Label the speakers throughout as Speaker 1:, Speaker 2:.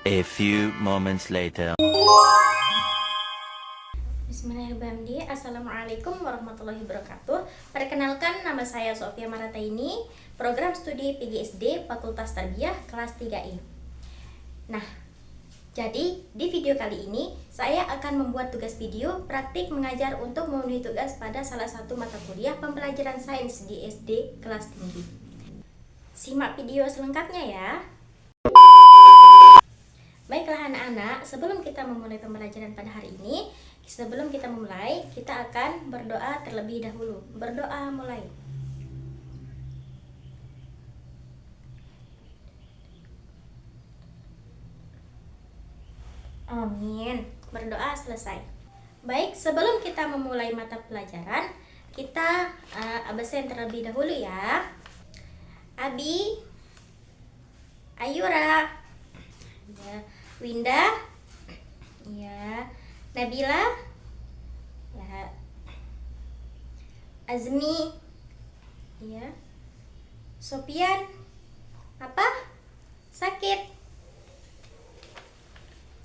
Speaker 1: A few moments later.
Speaker 2: Bismillahirrahmanirrahim. Assalamualaikum warahmatullahi wabarakatuh. Perkenalkan, nama saya Sofia Marataini, program studi PGSD Fakultas Tarbiyah kelas 3E. Nah, jadi di video kali ini saya akan membuat tugas video praktik mengajar untuk memenuhi tugas pada salah satu mata kuliah pembelajaran sains di SD kelas tinggi. Simak video selengkapnya ya. Baiklah anak-anak, sebelum kita memulai pembelajaran pada hari ini, sebelum kita memulai, kita akan berdoa terlebih dahulu. Berdoa mulai. Amin. Berdoa selesai. Baik, sebelum kita memulai mata pelajaran, kita absen terlebih dahulu ya. Abi, Ayura, ya. Winda, ya. Nabila, ya. Azmi, ya. Sopian, apa? Sakit?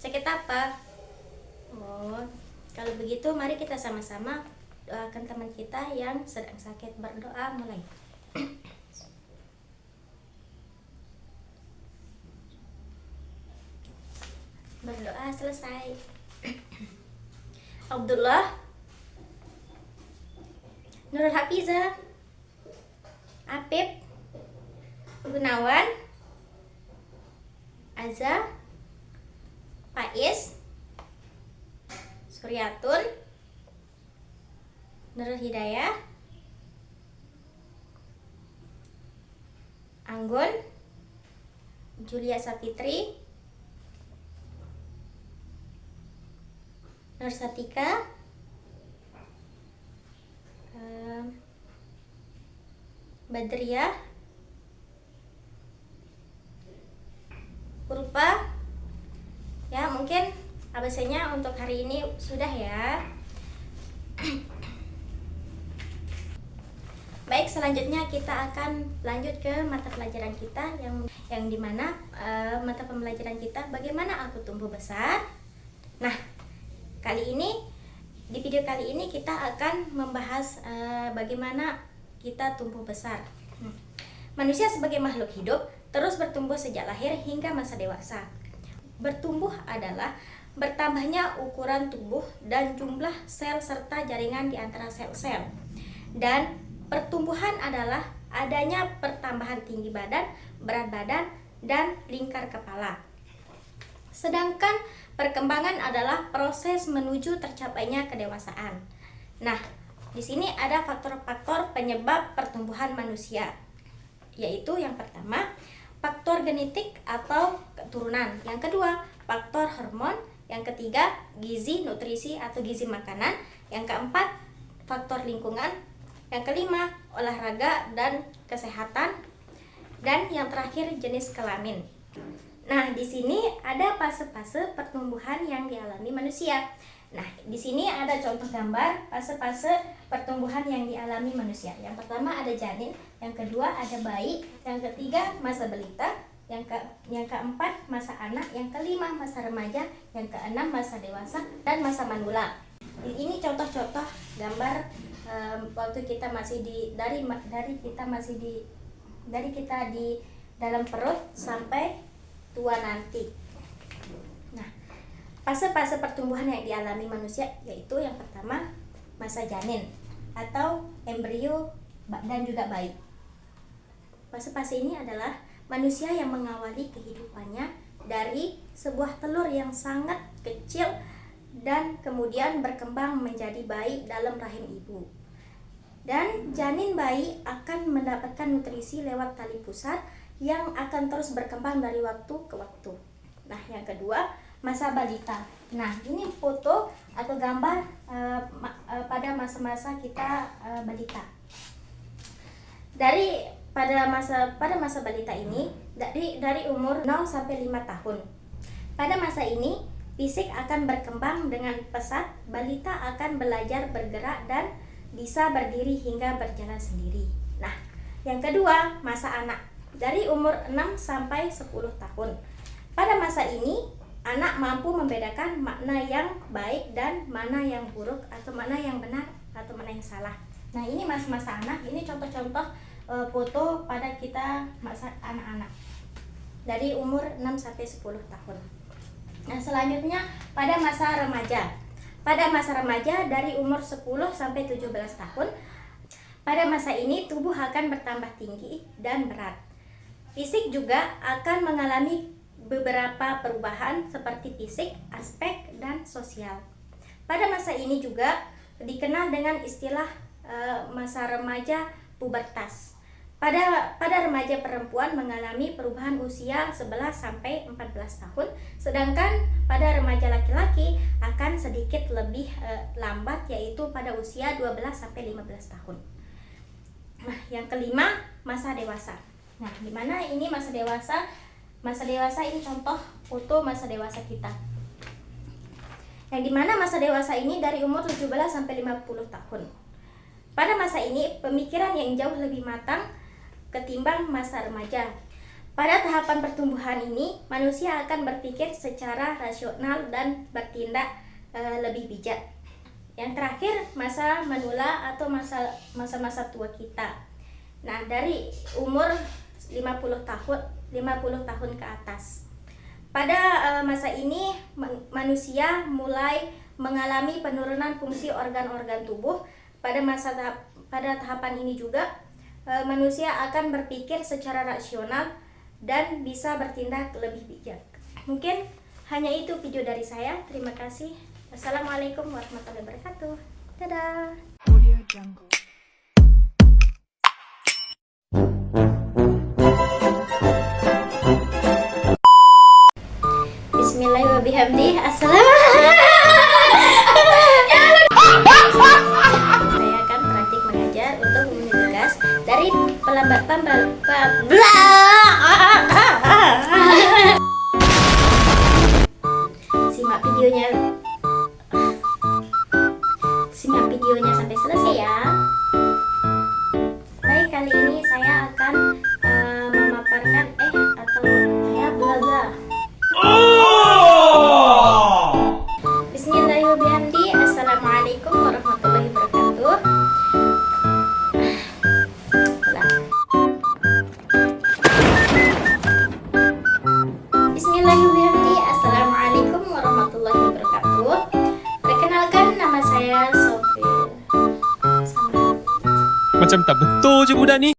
Speaker 2: Sakit apa? Oh, kalau begitu mari kita sama-sama doakan teman kita yang sedang sakit. Berdoa mulai. Berdoa selesai. Abdullah, Nurul Hafiza, Apip, Gunawan, Aza, Faiz, Suryatun, Nurul Hidayah, Anggun, Julia Sapitri, Nur Satika, Badriah, Ulfa. Ya, mungkin absennya untuk hari ini sudah ya. Baik, selanjutnya kita akan lanjut ke mata pelajaran kita yang dimana mata pembelajaran kita bagaimana aku tumbuh besar. Nah, di video kali ini kita akan membahas bagaimana kita tumbuh besar. Manusia sebagai makhluk hidup terus bertumbuh sejak lahir hingga masa dewasa. Bertumbuh adalah bertambahnya ukuran tubuh dan jumlah sel serta jaringan di antara sel-sel. Dan pertumbuhan adalah adanya pertambahan tinggi badan, berat badan, dan lingkar kepala. Sedangkan perkembangan adalah proses menuju tercapainya kedewasaan. Nah, di sini ada faktor-faktor penyebab pertumbuhan manusia, yaitu yang pertama, faktor genetik atau keturunan. Yang kedua, faktor hormon. Yang ketiga, gizi, nutrisi atau gizi makanan. Yang keempat, faktor lingkungan. Yang kelima, olahraga dan kesehatan. Dan yang terakhir, jenis kelamin. Nah, di sini ada fase-fase pertumbuhan yang dialami manusia. Nah, di sini ada contoh gambar fase-fase pertumbuhan yang dialami manusia. Yang pertama ada janin, yang kedua ada bayi, yang ketiga masa balita, yang keempat masa anak, yang kelima masa remaja, yang keenam masa dewasa, dan masa manula. Ini contoh-contoh gambar waktu kita masih dari kita di dalam perut sampai tua nanti. Nah, fase-fase pertumbuhan yang dialami manusia yaitu yang pertama masa janin atau embrio dan juga bayi. Fase-fase ini adalah manusia yang mengawali kehidupannya dari sebuah telur yang sangat kecil dan kemudian berkembang menjadi bayi dalam rahim ibu. Dan janin bayi akan mendapatkan nutrisi lewat tali pusar yang akan terus berkembang dari waktu ke waktu. Nah, yang kedua, masa balita. Nah, ini foto atau gambar pada masa-masa kita balita. Pada masa balita ini, dari umur 0 sampai 5 tahun. Pada masa ini, fisik akan berkembang dengan pesat. Balita akan belajar bergerak dan bisa berdiri hingga berjalan sendiri. Nah, yang kedua, masa anak. Dari umur 6 sampai 10 tahun. Pada Pada masa ini, anak mampu membedakan makna yang baik dan mana yang buruk, atau mana yang benar atau mana yang salah. Nah, ini masa-masa anak, ini contoh-contoh foto pada kita masa anak-anak dari umur 6 sampai 10 tahun. Nah, selanjutnya pada masa remaja. Pada masa remaja dari umur 10 sampai 17 tahun, pada masa ini tubuh akan bertambah tinggi dan berat. Fisik juga akan mengalami beberapa perubahan seperti fisik, aspek, dan sosial. Pada masa ini juga dikenal dengan istilah masa remaja pubertas. Pada remaja perempuan mengalami perubahan usia 11 sampai 14 tahun, sedangkan pada remaja laki-laki akan sedikit lebih lambat, yaitu pada usia 12 sampai 15 tahun. Nah, yang kelima, masa dewasa. Nah, di mana ini masa dewasa? Masa dewasa ini contoh foto masa dewasa kita. Yang dimana masa dewasa ini dari umur 17 sampai 50 tahun. Pada masa ini pemikiran yang jauh lebih matang ketimbang masa remaja. Pada tahapan pertumbuhan ini, manusia akan berpikir secara rasional dan bertindak lebih bijak. Yang terakhir, masa manula atau masa-masa tua kita. Nah, dari umur 50 tahun ke atas. Pada masa ini manusia mulai mengalami penurunan fungsi organ-organ tubuh. Pada tahapan ini juga manusia akan berpikir secara rasional dan bisa bertindak lebih bijak. Mungkin hanya itu video dari saya. Terima kasih. Wassalamualaikum warahmatullahi wabarakatuh. Dadah. Bismillahirrahmanirrahim. Saya akan praktik mengajar untuk memenuhi tugas dari pelambatan Simak videonya sampai selesai ya. Baik, kali ini saya akan memaparkan atau ya bla bla. Bismillahirrahmanirrahim. Assalamualaikum warahmatullahi wabarakatuh. Bismillahirrahmanirrahim. Assalamualaikum warahmatullahi wabarakatuh. Perkenalkan, nama saya Sofi.
Speaker 3: Macam tak betul je budak ni.